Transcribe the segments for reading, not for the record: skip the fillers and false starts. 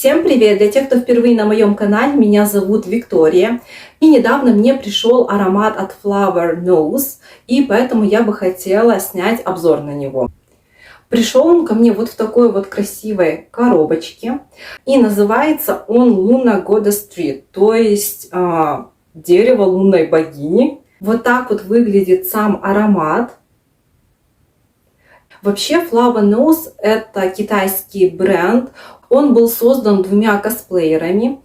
Всем привет! Для тех, кто впервые на моем канале, меня зовут Виктория. И недавно мне пришел аромат от Flower Nose, и поэтому я бы хотела снять обзор на него. Пришел он ко мне вот в такой вот красивой коробочке. И называется он Luna Goddess Tree, то есть дерево лунной богини. Вот так вот выглядит сам аромат. Вообще Flower Nose это китайский бренд. Он был создан двумя косплеерами.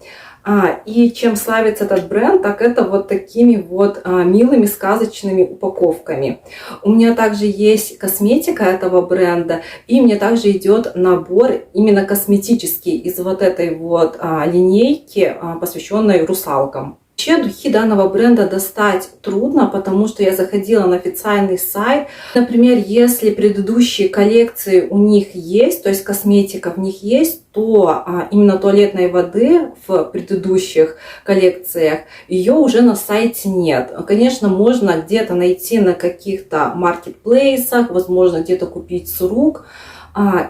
И чем славится этот бренд, так это вот такими вот милыми сказочными упаковками. У меня также есть косметика этого бренда, и мне также идет набор именно косметический из вот этой вот линейки, посвященной русалкам. Вообще духи данного бренда достать трудно, потому что я заходила на официальный сайт. Например, если предыдущие коллекции у них есть, то есть косметика в них есть, то именно туалетной воды в предыдущих коллекциях ее уже на сайте нет. Конечно, можно где-то найти на каких-то маркетплейсах, возможно, где-то купить с рук.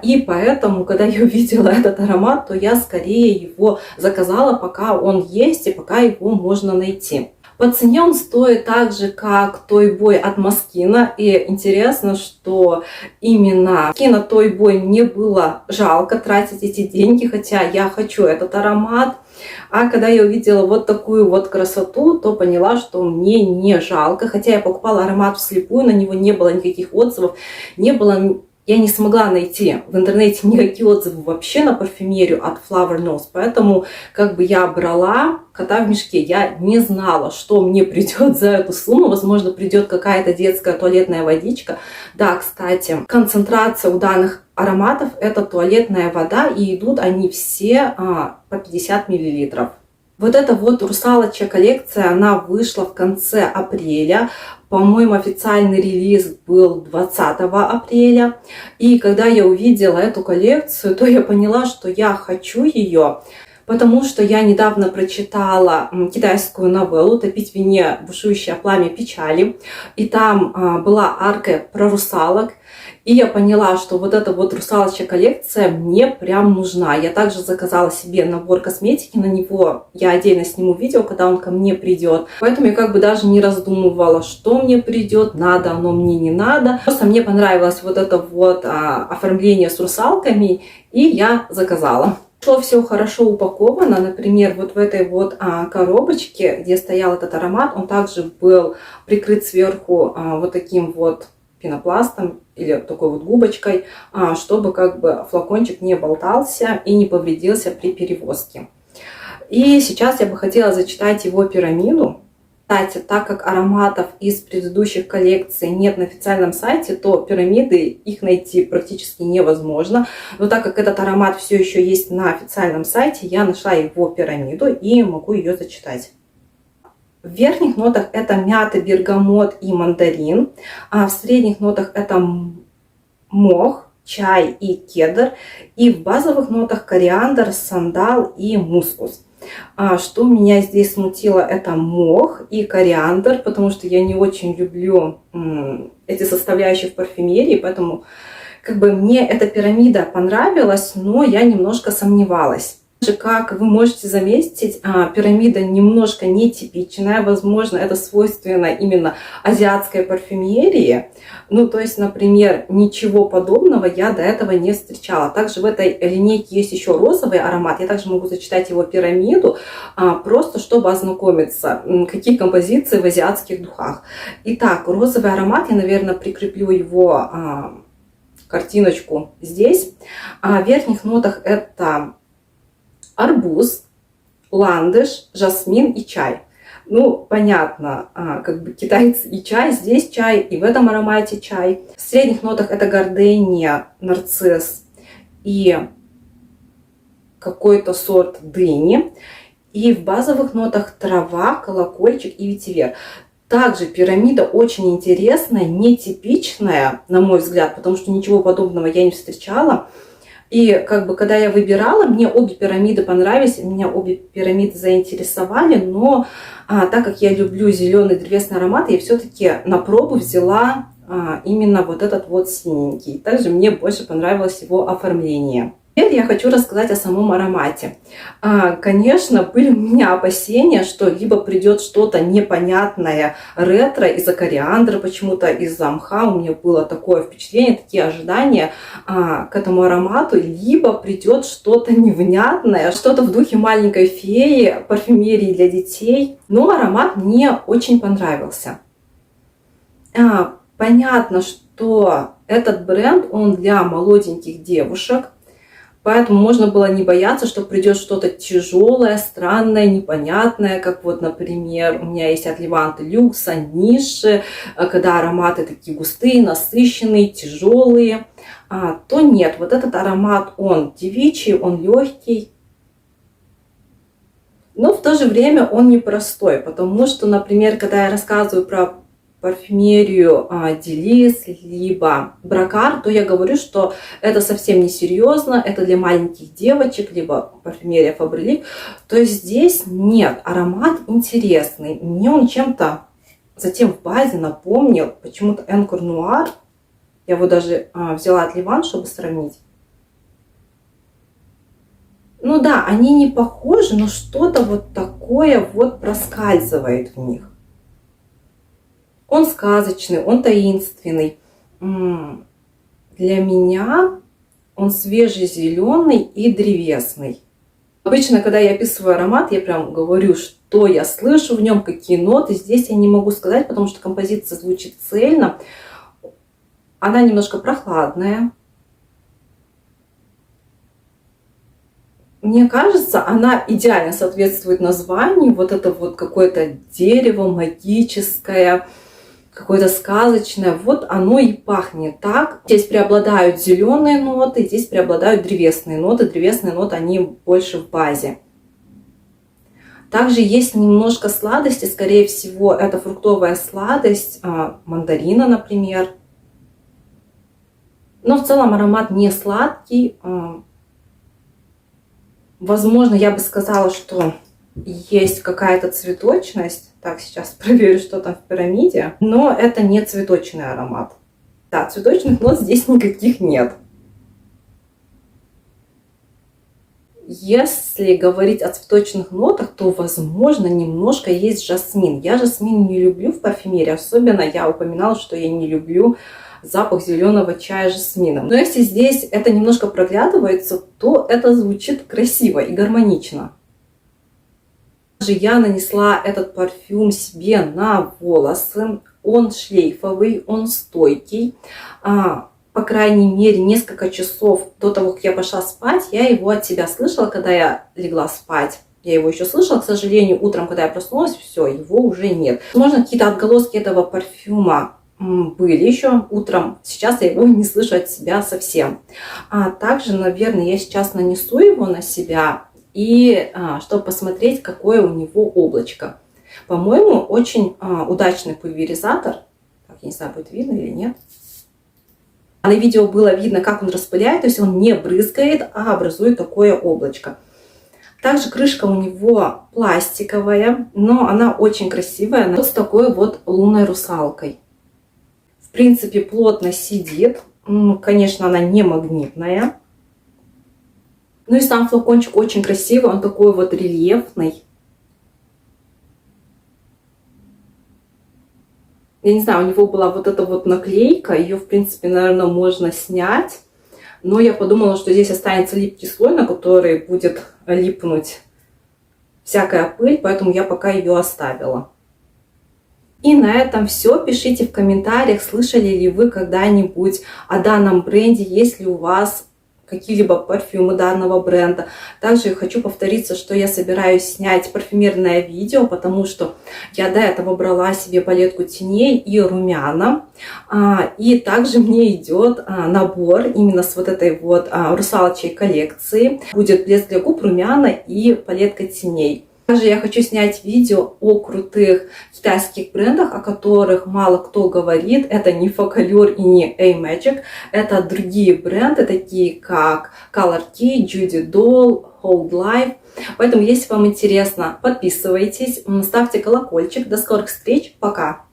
И поэтому, когда я увидела этот аромат, то я скорее его заказала, пока он есть и пока его можно найти. По цене он стоит так же, как Toy Boy от Moschino. И интересно, что именно Moschino Toy Boy мне было жалко тратить эти деньги, хотя я хочу этот аромат. А когда я увидела вот такую вот красоту, то поняла, что мне не жалко. Хотя я покупала аромат вслепую, на него не было никаких отзывов, я не смогла найти в интернете никакие отзывы вообще на парфюмерию от Flower Nose, поэтому как бы я брала кота в мешке. Я не знала, что мне придет за эту сумму. Возможно, придет какая-то детская туалетная водичка. Да, кстати, концентрация у данных ароматов это туалетная вода, и идут они все по 50 мл. Вот эта вот русалочья коллекция, она вышла в конце апреля. По-моему, официальный релиз был 20 апреля. И когда я увидела эту коллекцию, то я поняла, что я хочу ее, потому что я недавно прочитала китайскую новеллу «Топить в вине бушующее пламя печали». И там была арка про русалок. И я поняла, что вот эта вот русалочья коллекция мне прям нужна. Я также заказала себе набор косметики, на него я отдельно сниму видео, когда он ко мне придет. Поэтому я как бы даже не раздумывала, что мне придет, надо оно мне, не надо. Просто мне понравилось вот это вот оформление с русалками, и я заказала. Все хорошо упаковано, например, вот в этой вот коробочке, где стоял этот аромат, он также был прикрыт сверху вот таким вот пенопластом или такой вот губочкой, чтобы как бы флакончик не болтался и не повредился при перевозке. И сейчас я бы хотела зачитать его пирамиду. Кстати, так как ароматов из предыдущих коллекций нет на официальном сайте, то пирамиды их найти практически невозможно. Но так как этот аромат все еще есть на официальном сайте, я нашла его пирамиду и могу ее зачитать. В верхних нотах это мята, бергамот и мандарин, а в средних нотах это мох, чай и кедр, и в базовых нотах кориандр, сандал и мускус. Что меня здесь смутило, это мох и кориандр, потому что я не очень люблю эти составляющие в парфюмерии, поэтому как бы мне эта пирамида понравилась, но я немножко сомневалась. Как вы можете заметить, пирамида немножко нетипичная, возможно, это свойственно именно азиатской парфюмерии. Ну, то есть, например, ничего подобного я до этого не встречала. Также в этой линейке есть еще розовый аромат, я также могу зачитать его пирамиду, просто чтобы ознакомиться, какие композиции в азиатских духах. Итак, розовый аромат, я, наверное, прикреплю его картиночку здесь. В верхних нотах это арбуз, ландыш, жасмин и чай. Ну, понятно, как бы китайцы и чай, здесь чай, и в этом аромате чай. В средних нотах это гордения, нарцисс и какой-то сорт дыни. И в базовых нотах трава, колокольчик и ветивер. Также пирамида очень интересная, нетипичная, на мой взгляд, потому что ничего подобного я не встречала. И как бы когда я выбирала, мне обе пирамиды понравились, меня обе пирамиды заинтересовали, но так как я люблю зеленый древесный аромат, я все-таки на пробу взяла именно вот этот вот синенький. Также мне больше понравилось его оформление. Теперь я хочу рассказать о самом аромате. Конечно, были у меня опасения, что либо придет что-то непонятное ретро из-за кориандра, почему-то из-за мха. У меня было такое впечатление, такие ожидания к этому аромату, либо придет что-то невнятное, что-то в духе маленькой феи, парфюмерии для детей. Но аромат мне очень понравился. Понятно, что этот бренд, он для молоденьких девушек. Поэтому можно было не бояться, что придет что-то тяжелое, странное, непонятное, как вот, например, у меня есть от Levante Luxe, ниши, когда ароматы такие густые, насыщенные, тяжелые, то нет. Вот этот аромат, он девичий, он легкий, но в то же время он непростой, потому что, например, когда я рассказываю про парфюмерию Делис, либо Бракар, то я говорю, что это совсем не серьезно, это для маленьких девочек, либо парфюмерия Фабрилик. То есть здесь нет, аромат интересный. Мне он чем-то затем в базе напомнил почему-то Encore Noir. Я его даже взяла от Levante, чтобы сравнить. Ну да, они не похожи, но что-то вот такое вот проскальзывает в них. Он сказочный, он таинственный. Для меня он свежий, зеленый и древесный. Обычно, когда я описываю аромат, я прям говорю, что я слышу в нем, какие ноты. Здесь я не могу сказать, потому что композиция звучит цельно. Она немножко прохладная. Мне кажется, она идеально соответствует названию. Вот это вот какое-то дерево магическое, какое-то сказочное. Вот оно и пахнет так. Здесь преобладают зеленые ноты, здесь преобладают древесные ноты. Древесные ноты, они больше в базе. Также есть немножко сладости, скорее всего, это фруктовая сладость, мандарина, например. Но в целом аромат не сладкий. Возможно, я бы сказала, что есть какая-то цветочность. Так, сейчас проверю, что там в пирамиде. Но это не цветочный аромат. Да, цветочных нот здесь никаких нет. Если говорить о цветочных нотах, то, возможно, немножко есть жасмин. Я жасмин не люблю в парфюмерии. Особенно я упоминала, что я не люблю запах зеленого чая с жасмином. Но если здесь это немножко проглядывается, то это звучит красиво и гармонично. Также я нанесла этот парфюм себе на волосы. Он шлейфовый, он стойкий. По крайней мере, несколько часов до того, как я пошла спать, я его от себя слышала, когда я легла спать. Я его еще слышала, к сожалению, утром, когда я проснулась, все, его уже нет. Возможно, какие-то отголоски этого парфюма были еще утром. Сейчас я его не слышу от себя совсем. Также, наверное, я сейчас нанесу его на себя, и чтобы посмотреть, какое у него облачко. По-моему, очень удачный пульверизатор. Так, я не знаю, будет видно или нет. На видео было видно, как он распыляет, то есть он не брызгает, а образует такое облачко. Также крышка у него пластиковая, но она очень красивая, вот с такой вот лунной русалкой. В принципе, плотно сидит. Конечно, она не магнитная. Ну и сам флакончик очень красивый, он такой вот рельефный. Я не знаю, у него была вот эта вот наклейка, ее, в принципе, наверное, можно снять. Но я подумала, что здесь останется липкий слой, на который будет липнуть всякая пыль, поэтому я пока ее оставила. И на этом все. Пишите в комментариях, слышали ли вы когда-нибудь о данном бренде, есть ли у вас какие-либо парфюмы данного бренда. Также хочу повториться, что я собираюсь снять парфюмерное видео, потому что я до этого брала себе палетку теней и румяна. И также мне идет набор именно с вот этой вот русалочей коллекции. Будет блеск для губ, румяна и палетка теней. Также я хочу снять видео о крутых китайских брендах, о которых мало кто говорит. Это не Focallure и не A-Magic. Это другие бренды, такие как Color Key, Judy Doll, Hold Life. Поэтому, если вам интересно, подписывайтесь, ставьте колокольчик. До скорых встреч. Пока!